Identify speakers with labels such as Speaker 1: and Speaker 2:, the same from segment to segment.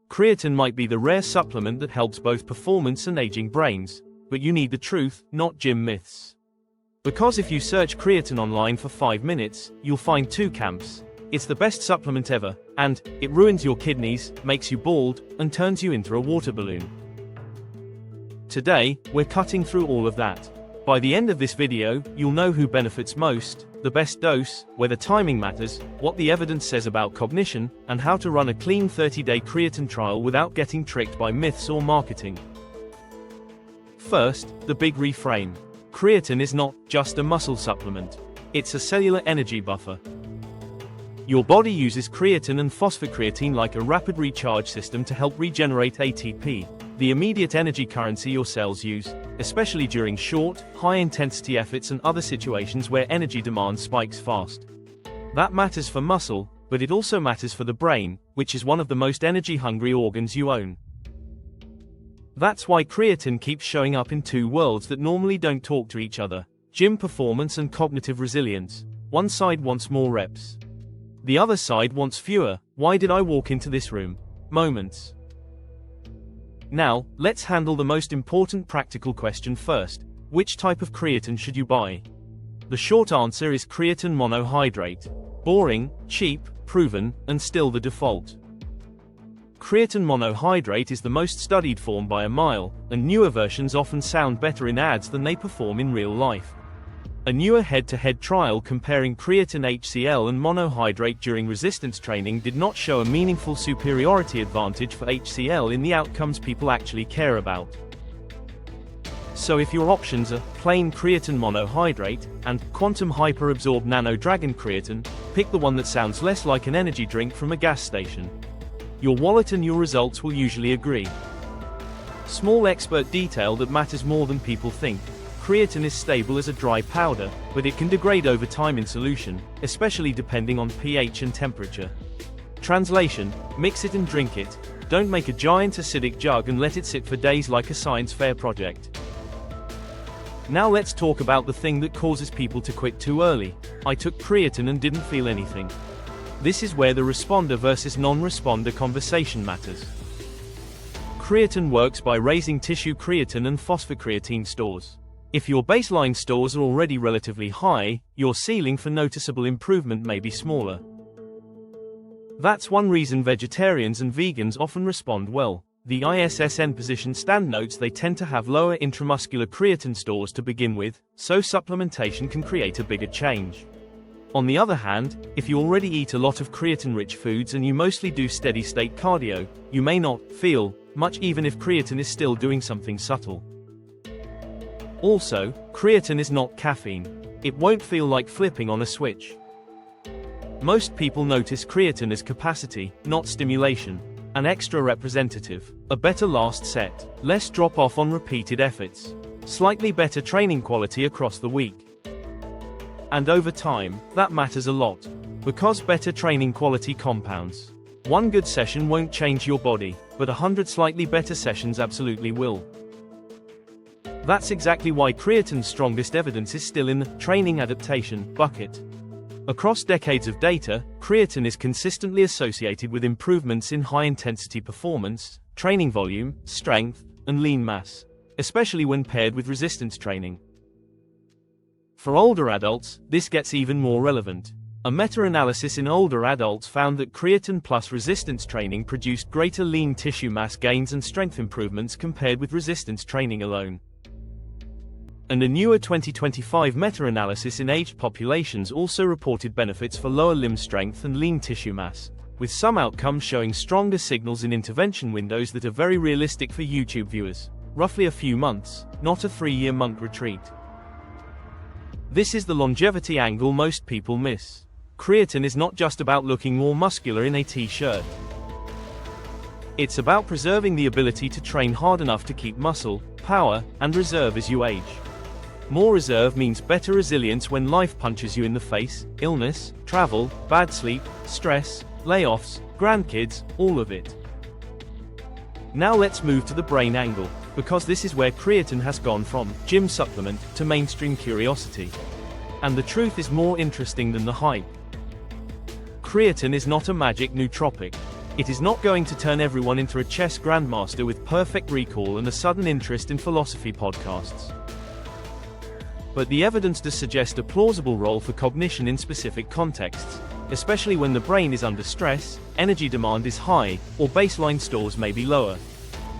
Speaker 1: Creatine might be the rare supplement that helps both performance and aging brains, but you need the truth, not gym myths. Because if you search creatine online for 5 minutes, you'll find 2 camps. It's the best supplement ever, and it ruins your kidneys, makes you bald, and turns you into a water balloon. Today, we're cutting through all of that. By the end of this video, you'll know who benefits most, the best dose, whether timing matters, what the evidence says about cognition, and how to run a clean 30-day creatine trial without getting tricked by myths or marketing. First, the big reframe. Creatine is not just a muscle supplement. It's a cellular energy buffer. Your body uses creatine and phosphocreatine like a rapid recharge system to help regenerate ATP, the immediate energy currency your cells use, especially during short, high-intensity efforts and other situations where energy demand spikes fast. That matters for muscle, but it also matters for the brain, which is one of the most energy-hungry organs you own. That's why creatine keeps showing up in 2 worlds that normally don't talk to each other: gym performance and cognitive resilience. One side wants more reps. The other side wants fewer "why did I walk into this room?" moments. Now, let's handle the most important practical question first. Which type of creatine should you buy? The short answer is creatine monohydrate. Boring, cheap, proven, and still the default. Creatine monohydrate is the most studied form by a mile, and newer versions often sound better in ads than they perform in real life. A newer head-to-head trial comparing creatine HCl and monohydrate during resistance training did not show a meaningful superiority advantage for HCl in the outcomes people actually care about. So if your options are plain creatine monohydrate and quantum hyperabsorbed nano dragon creatine, pick the one that sounds less like an energy drink from a gas station. Your wallet and your results will usually agree. Small expert detail that matters more than people think. Creatine is stable as a dry powder, but it can degrade over time in solution, especially depending on pH and temperature. Translation: mix it and drink it. Don't make a giant acidic jug and let it sit for days like a science fair project. Now let's talk about the thing that causes people to quit too early. I took creatine and didn't feel anything. This is where the responder versus non-responder conversation matters. Creatine works by raising tissue creatine and phosphocreatine stores. If your baseline stores are already relatively high, your ceiling for noticeable improvement may be smaller. That's one reason vegetarians and vegans often respond well. The ISSN position stand notes they tend to have lower intramuscular creatine stores to begin with, so supplementation can create a bigger change. On the other hand, if you already eat a lot of creatine-rich foods and you mostly do steady-state cardio, you may not feel much even if creatine is still doing something subtle. Also, creatine is not caffeine. It won't feel like flipping on a switch. Most people notice creatine as capacity, not stimulation. An extra representative, a better last set, less drop-off on repeated efforts, slightly better training quality across the week. And over time, that matters a lot, because better training quality compounds. One good session won't change your body, but 100 slightly better sessions absolutely will. That's exactly why creatine's strongest evidence is still in the training adaptation bucket. Across decades of data, creatine is consistently associated with improvements in high-intensity performance, training volume, strength, and lean mass, especially when paired with resistance training. For older adults, this gets even more relevant. A meta-analysis in older adults found that creatine plus resistance training produced greater lean tissue mass gains and strength improvements compared with resistance training alone. And a newer 2025 meta-analysis in aged populations also reported benefits for lower limb strength and lean tissue mass, with some outcomes showing stronger signals in intervention windows that are very realistic for YouTube viewers, roughly a few months, not a 3-year monk retreat. This is the longevity angle most people miss. Creatine is not just about looking more muscular in a t-shirt. It's about preserving the ability to train hard enough to keep muscle, power, and reserve as you age. More reserve means better resilience when life punches you in the face: illness, travel, bad sleep, stress, layoffs, grandkids, all of it. Now let's move to the brain angle, because this is where creatine has gone from gym supplement to mainstream curiosity. And the truth is more interesting than the hype. creatine is not a magic nootropic. It is not going to turn everyone into a chess grandmaster with perfect recall and a sudden interest in philosophy podcasts. But the evidence does suggest a plausible role for cognition in specific contexts, especially when the brain is under stress, energy demand is high, or baseline stores may be lower.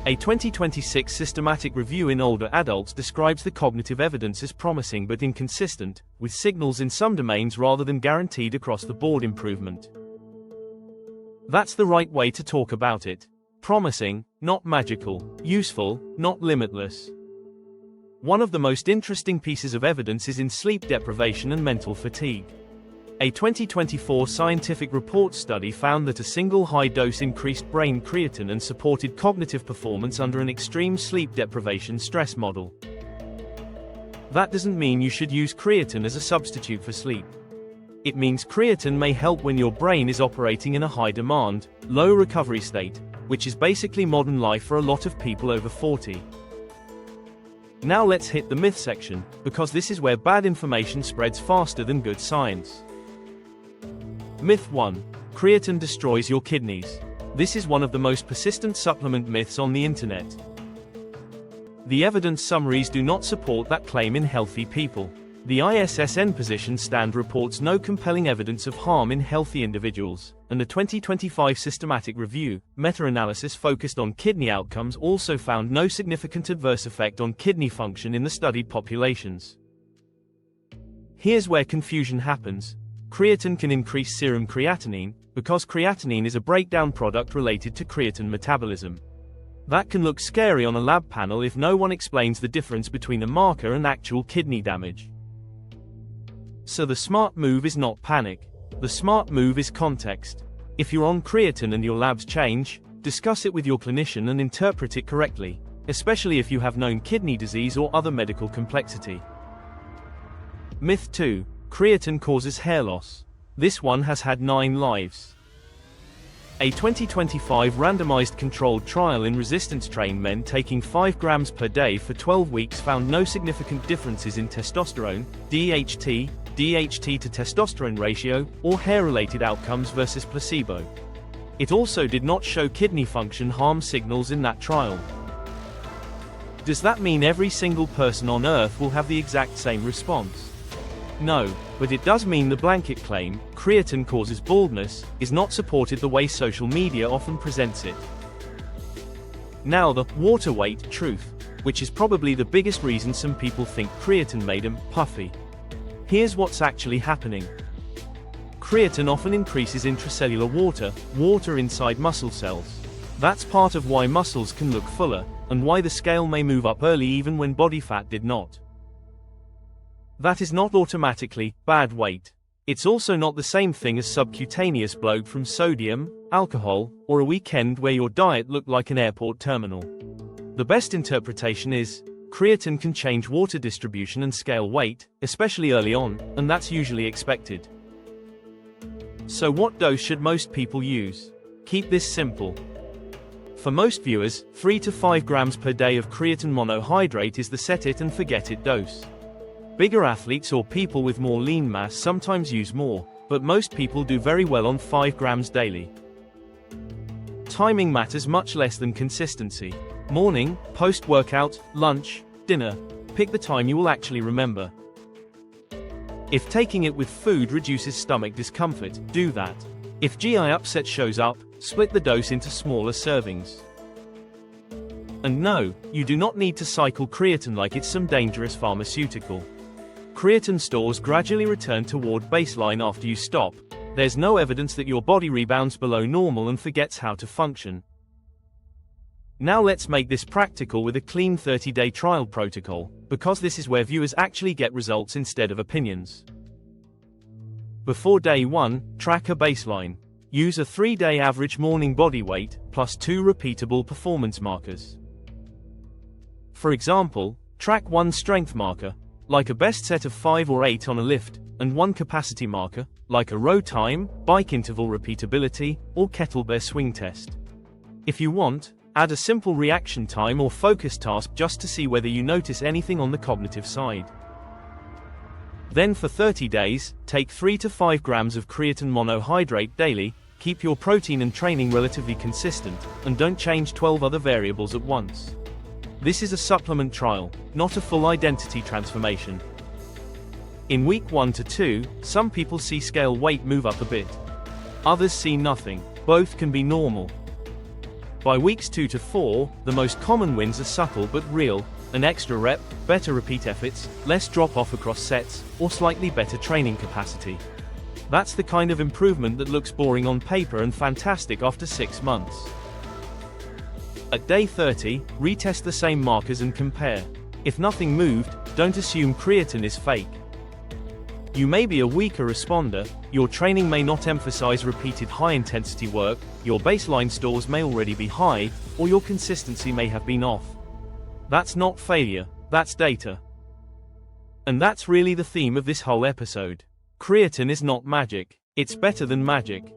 Speaker 1: A 2026 systematic review in older adults describes the cognitive evidence as promising but inconsistent, with signals in some domains rather than guaranteed across-the-board improvement. That's the right way to talk about it. Promising, not magical. Useful, not limitless. One of the most interesting pieces of evidence is in sleep deprivation and mental fatigue. A 2024 scientific report study found that a single high-dose increased brain creatine and supported cognitive performance under an extreme sleep deprivation stress model. That doesn't mean you should use creatine as a substitute for sleep. It means creatine may help when your brain is operating in a high-demand, low-recovery state, which is basically modern life for a lot of people over 40. Now let's hit the myth section, because this is where bad information spreads faster than good science. Myth 1. Creatine destroys your kidneys. This is one of the most persistent supplement myths on the internet. The evidence summaries do not support that claim in healthy people. The ISSN position stand reports no compelling evidence of harm in healthy individuals, and the 2025 systematic review, meta-analysis focused on kidney outcomes also found no significant adverse effect on kidney function in the studied populations. Here's where confusion happens. Creatine can increase serum creatinine, because creatinine is a breakdown product related to creatine metabolism. That can look scary on a lab panel if no one explains the difference between a marker and actual kidney damage. So the smart move is not panic. The smart move is context. If you're on creatine and your labs change, discuss it with your clinician and interpret it correctly, especially if you have known kidney disease or other medical complexity. Myth 2. Creatine causes hair loss. This one has had 9 lives. A 2025 randomized controlled trial in resistance-trained men taking 5 grams per day for 12 weeks found no significant differences in testosterone, DHT, DHT to testosterone ratio, or hair-related outcomes versus placebo. It also did not show kidney function harm signals in that trial. Does that mean every single person on Earth will have the exact same response? No, but it does mean the blanket claim, creatine causes baldness, is not supported the way social media often presents it. Now the water weight truth, which is probably the biggest reason some people think creatine made them puffy. Here's what's actually happening. Creatine often increases intracellular water inside muscle cells. That's part of why muscles can look fuller, and why the scale may move up early even when body fat did not. That is not automatically bad weight. It's also not the same thing as subcutaneous bloat from sodium, alcohol, or a weekend where your diet looked like an airport terminal. The best interpretation is, creatine can change water distribution and scale weight, especially early on, and that's usually expected. So what dose should most people use? Keep this simple. For most viewers, 3 to 5 grams per day of creatine monohydrate is the set it and forget it dose. Bigger athletes or people with more lean mass sometimes use more, but most people do very well on 5 grams daily. Timing matters much less than consistency. Morning, post-workout, lunch, dinner. Pick the time you will actually remember. If taking it with food reduces stomach discomfort, do that. If GI upset shows up, split the dose into smaller servings. And no, you do not need to cycle creatine like it's some dangerous pharmaceutical. Creatine stores gradually return toward baseline after you stop. There's no evidence that your body rebounds below normal and forgets how to function. Now let's make this practical with a clean 30-day trial protocol, because this is where viewers actually get results instead of opinions. Before day 1, track a baseline. Use a 3-day average morning body weight, plus 2 repeatable performance markers. For example, track 1 strength marker, like a best set of 5 or 8 on a lift, and 1 capacity marker, like a row time, bike interval repeatability, or kettlebell swing test. If you want, add a simple reaction time or focus task just to see whether you notice anything on the cognitive side. Then for 30 days, take 3 to 5 grams of creatine monohydrate daily, keep your protein and training relatively consistent, and don't change 12 other variables at once. This is a supplement trial, not a full identity transformation. In week 1 to 2, some people see scale weight move up a bit. Others see nothing. Both can be normal. By weeks 2 to 4, the most common wins are subtle but real: an extra rep, better repeat efforts, less drop-off across sets, or slightly better training capacity. That's the kind of improvement that looks boring on paper and fantastic after 6 months. At day 30, retest the same markers and compare. If nothing moved, don't assume creatine is fake. You may be a weaker responder, your training may not emphasize repeated high-intensity work, your baseline stores may already be high, or your consistency may have been off. That's not failure, that's data. And that's really the theme of this whole episode. Creatine is not magic, it's better than magic.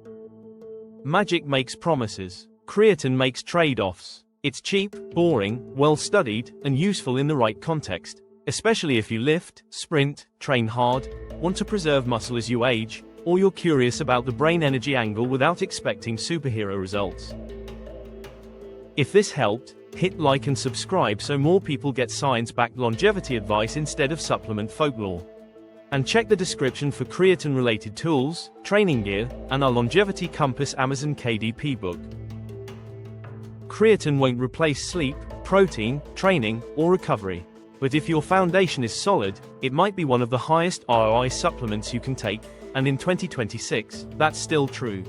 Speaker 1: Magic makes promises. Creatine makes trade-offs. It's cheap, boring, well-studied, and useful in the right context. Especially if you lift, sprint, train hard, want to preserve muscle as you age, or you're curious about the brain energy angle without expecting superhero results. If this helped, hit like and subscribe so more people get science-backed longevity advice instead of supplement folklore. And check the description for creatine-related tools, training gear, and our Longevity Compass Amazon KDP book. Creatine won't replace sleep, protein, training, or recovery. But if your foundation is solid, it might be one of the highest ROI supplements you can take, and in 2026, that's still true.